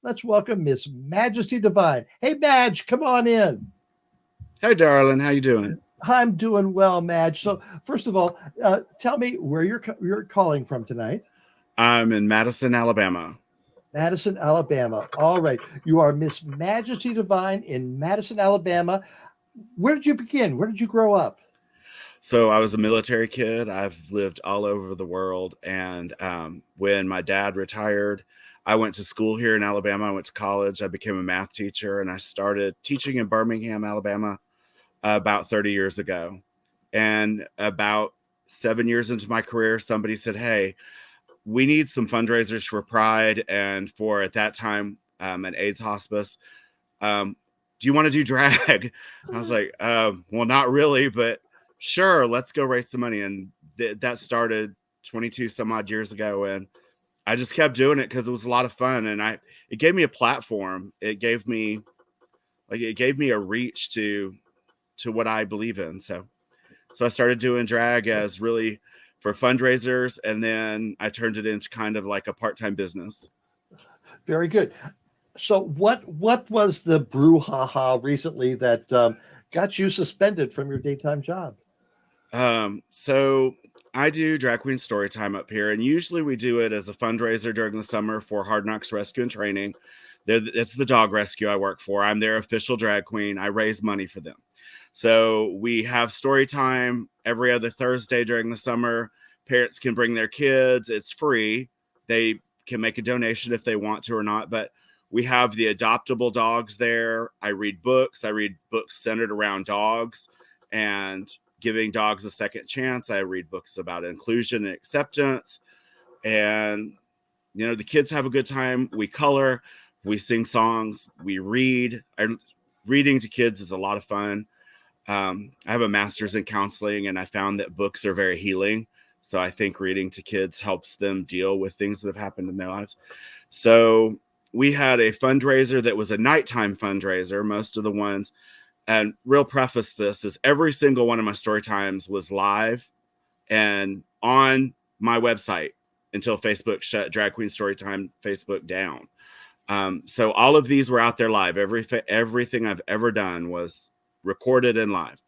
Let's welcome Miss Majesty Divine. Hey, Madge, come on in. Hey, darling, how you doing? I'm doing well, Madge. So, first of all, tell me where you're calling from tonight. I'm in Madison, Alabama. Madison, Alabama. All right, you are Miss Majesty Divine in Madison, Alabama. Where did you begin? Where did you grow up? So I was a military kid. I've lived all over the world, and when my dad retired, I went to school here in Alabama. I went to college. I became a math teacher, and I started teaching in Birmingham, Alabama, about 30 years ago. And about 7 years into my career, somebody said, "Hey, we need some fundraisers for Pride and for at that time an AIDS hospice. Um, do you want to do drag?" I was like, well, not really, but sure, let's go raise some money. And that started 22 some odd years ago. And I just kept doing it because it was a lot of fun. And it gave me a platform. It gave me a reach to what I believe in. So I started doing drag as really for fundraisers. And then I turned it into kind of like a part-time business. Very good. So, what was the brouhaha recently that got you suspended from your daytime job? So I do drag queen story time up here, and usually we do it as a fundraiser during the summer for Hard Knocks Rescue and Training. It's the dog rescue I work for. I'm their official drag queen. I raise money for them. So we have story time every other Thursday during the summer. Parents can bring their kids. It's free. They can make a donation if they want to or not, but we have the adoptable dogs there. I read books. I read books centered around dogs and giving dogs a second chance. I read books about inclusion and acceptance. And, the kids have a good time. We color, we sing songs, we read. Reading to kids is a lot of fun. I have a master's in counseling, and I found that books are very healing. So I think reading to kids helps them deal with things that have happened in their lives. So we had a fundraiser that was a nighttime fundraiser. Most of the ones, and real preface this is every single one of my story times was live and on my website until Facebook shut Drag Queen Storytime Facebook down. So all of these were out there live. Everything I've ever done was recorded and live.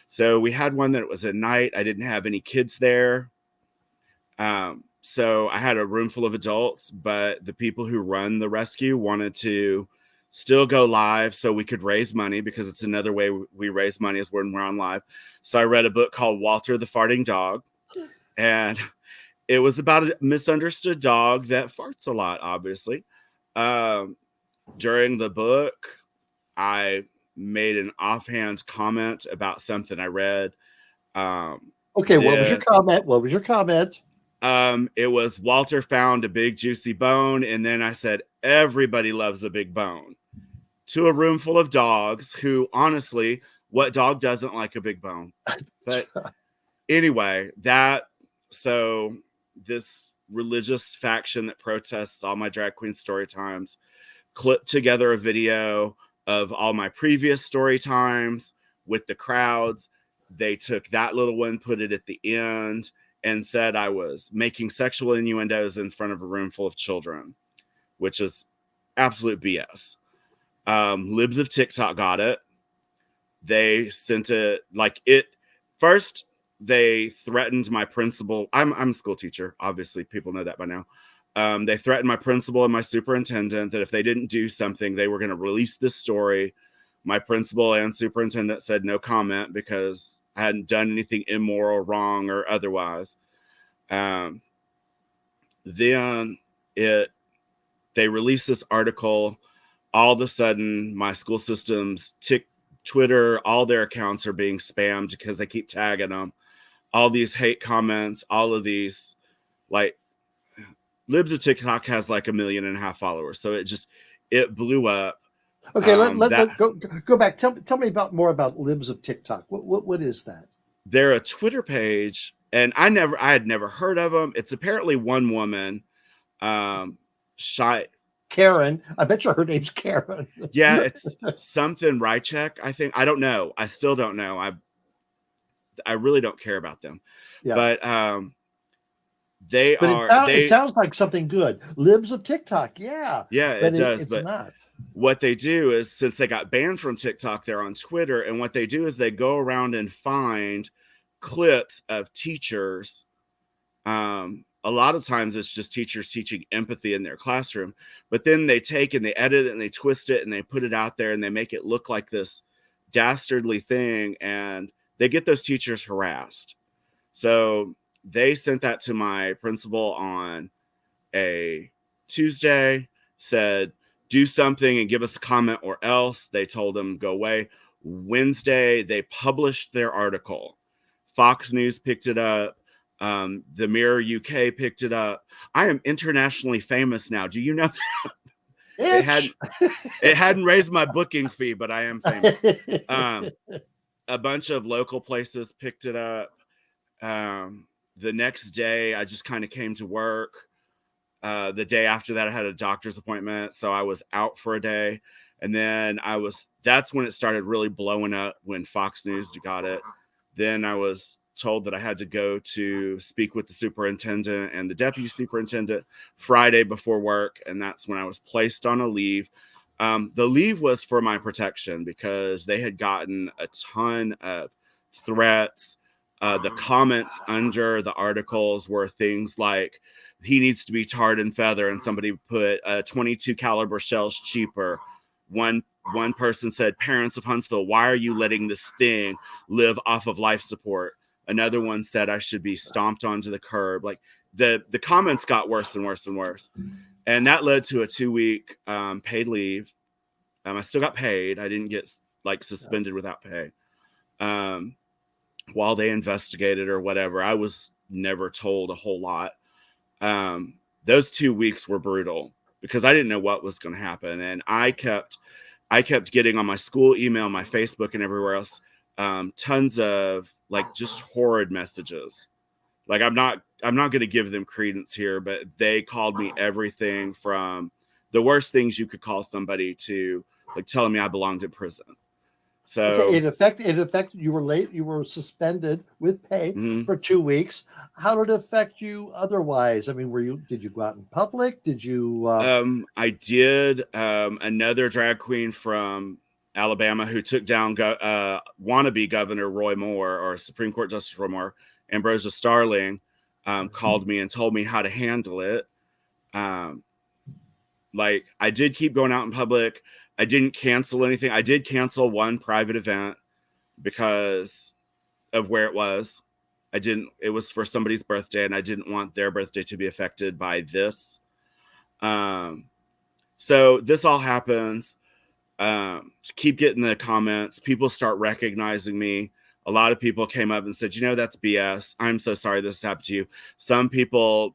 So we had one that was at night. I didn't have any kids there. So I had a room full of adults, but the people who run the rescue wanted to still go live so we could raise money, because it's another way we raise money is when we're on live. So I read a book called Walter the Farting Dog, and it was about a misunderstood dog that farts a lot, obviously. During the book, I made an offhand comment about something I read. Okay, what was your Then comment? What was your comment? It was Walter found a big juicy bone, and then I said everybody loves a big bone, to a room full of dogs who, honestly, what dog doesn't like a big bone? But anyway, so this religious faction that protests all my drag queen story times clipped together a video of all my previous story times with the crowds. They took that little one, put it at the end, and said I was making sexual innuendos in front of a room full of children, which is absolute BS. Libs of TikTok got it. They sent it first. They threatened my principal. I'm a school teacher. Obviously, people know that by now. They threatened my principal and my superintendent that if they didn't do something, they were going to release this story. My principal and superintendent said no comment because I hadn't done anything immoral, wrong, or otherwise. Then they released this article. All of a sudden, my school systems, Twitter, all their accounts are being spammed because they keep tagging them. All these hate comments, all of these, like, Libs of TikTok has like 1.5 million followers, so it blew up. Okay, That let go back. Tell me about more about Libs of TikTok. What is that? They're a Twitter page, and I had never heard of them. It's apparently one woman, shy. Karen. I bet you her name's Karen. Yeah, it's something Rychek, I think. I don't know. I still don't know. I really don't care about them. Yeah. But they But are it they sounds like something good. Libs of TikTok, yeah, yeah, but it does. it's But not. what they do is, since they got banned from TikTok, they're on Twitter, and what they do is they go around and find clips of teachers. A lot of times it's just teachers teaching empathy in their classroom, but then they take and they edit it and they twist it and they put it out there and they make it look like this dastardly thing, and they get those teachers harassed. So they sent that to my principal on a Tuesday, said, do something and give us a comment or else. They told them go away. Wednesday, they published their article. Fox News picked it up. The Mirror UK picked it up. I am internationally famous now. Do you know? It Itch. hadn't it hadn't raised my booking fee, but I am famous. A bunch of local places picked it up. The next day, I just kind of came to work. The day after that, I had a doctor's appointment, so I was out for a day. And then that's when it started really blowing up, when Fox News got it. Then I was told that I had to go to speak with the superintendent and the deputy superintendent Friday before work. And that's when I was placed on a leave. The leave was for my protection because they had gotten a ton of threats. The comments under the articles were things like, he needs to be tarred and feather, and somebody put 22 caliber shells cheaper. One person said, parents of Huntsville, why are you letting this thing live off of life support? Another one said I should be stomped onto the curb. Like, the comments got worse and worse and worse, and that led to a 2-week paid leave. I still got paid. I didn't get like suspended without pay while they investigated or whatever. I was never told a whole lot. Those 2 weeks were brutal because I didn't know what was going to happen. And I kept getting on my school email, my Facebook, and everywhere else, tons of like just horrid messages. Like, I'm not going to give them credence here, but they called me everything from the worst things you could call somebody to like telling me I belonged in prison. Okay, So it affected you. Were late. You were suspended with pay mhm. for 2 weeks. How did it affect you otherwise? I mean, did you go out in public? Did you? I did. Another drag queen from Alabama who took down wannabe Governor Roy Moore, or Supreme Court Justice Roy Moore, Ambrosia Starling, called me and told me how to handle it. Like, I did keep going out in public. I didn't cancel anything. I did cancel one private event because of where it was. It was for somebody's birthday, and I didn't want their birthday to be affected by this. So this all happens. Keep getting the comments. People start recognizing me. A lot of people came up and said, that's BS. I'm so sorry this happened to you. Some people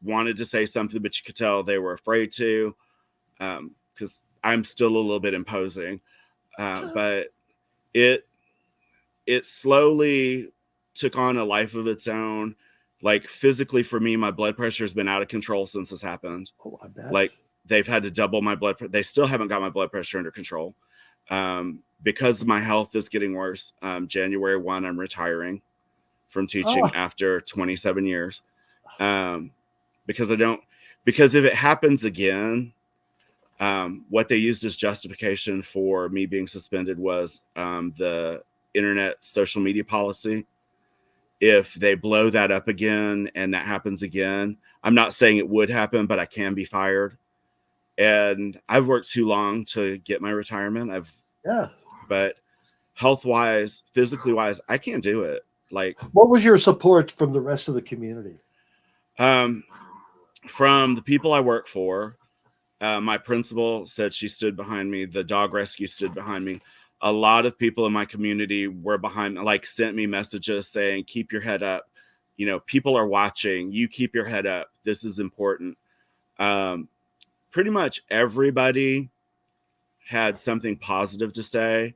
wanted to say something, but you could tell they were afraid to, because I'm still a little bit imposing. But it slowly took on a life of its own. Like, physically for me, my blood pressure has been out of control since this happened. Oh, I bet. Like, they've had to double my blood pressure. They still haven't got my blood pressure under control. Because my health is getting worse. January 1, I'm retiring from teaching after 27 years. Because if it happens again, what they used as justification for me being suspended was the internet social media policy. If they blow that up again and that happens again, I'm not saying it would happen, but I can be fired. And I've worked too long to get my retirement. But health wise, physically wise, I can't do it. Like, what was your support from the rest of the community? From the people I work for, my principal said she stood behind me. The dog rescue stood behind me. A lot of people in my community were behind, like, sent me messages saying, keep your head up. People are watching. You keep your head up. This is important. Pretty much everybody had something positive to say.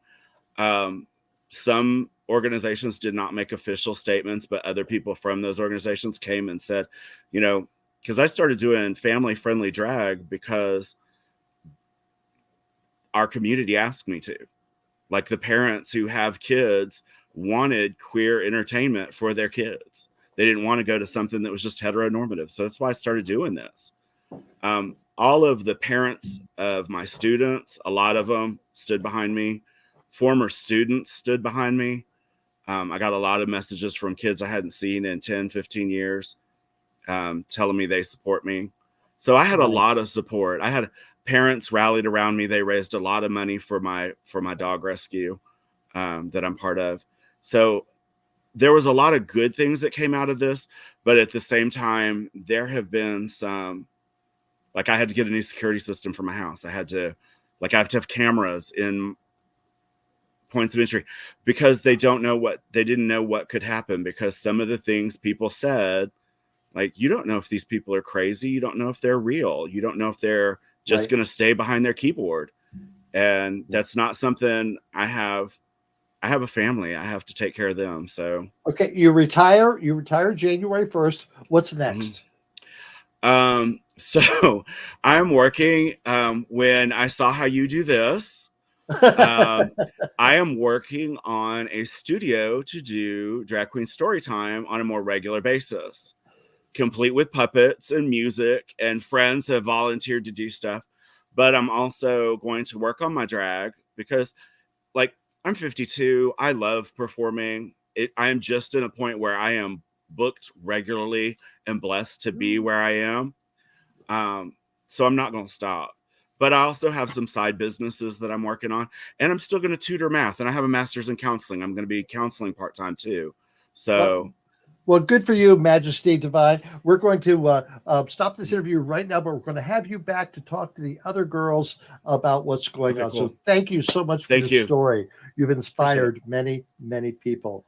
Some organizations did not make official statements, but other people from those organizations came and said, because I started doing family-friendly drag because our community asked me to. Like, the parents who have kids wanted queer entertainment for their kids. They didn't want to go to something that was just heteronormative. So that's why I started doing this. All of the parents of my students, a lot of them stood behind me. Former students stood behind me. I got a lot of messages from kids I hadn't seen in 10, 15 years, telling me they support me. So I had a lot of support. I had parents rallied around me. They raised a lot of money for my dog rescue that I'm part of. So there was a lot of good things that came out of this, but at the same time, there have been some, like I had to get a new security system for my house. I have to have cameras in points of entry because they didn't know what could happen, because some of the things people said, like, you don't know if these people are crazy. You don't know if they're real. You don't know if they're just going to stay behind their keyboard. And that's not something I have a family. I have to take care of them. So, okay. You retire January 1st. What's next? So I'm working, when I saw how you do this, I am working on a studio to do drag queen story time on a more regular basis, complete with puppets and music, and friends have volunteered to do stuff. But I'm also going to work on my drag because, like, I'm 52. I love performing. I am just in a point where I am booked regularly and blessed to be where I am. So I'm not going to stop. But I also have some side businesses that I'm working on, and I'm still going to tutor math, and I have a master's in counseling. I'm going to be counseling part-time too. So, well, good for you, Majesty Divine. We're going to stop this interview right now, but we're going to have you back to talk to the other girls about what's going on. Cool. So thank you so much for your story. You've inspired many, many people.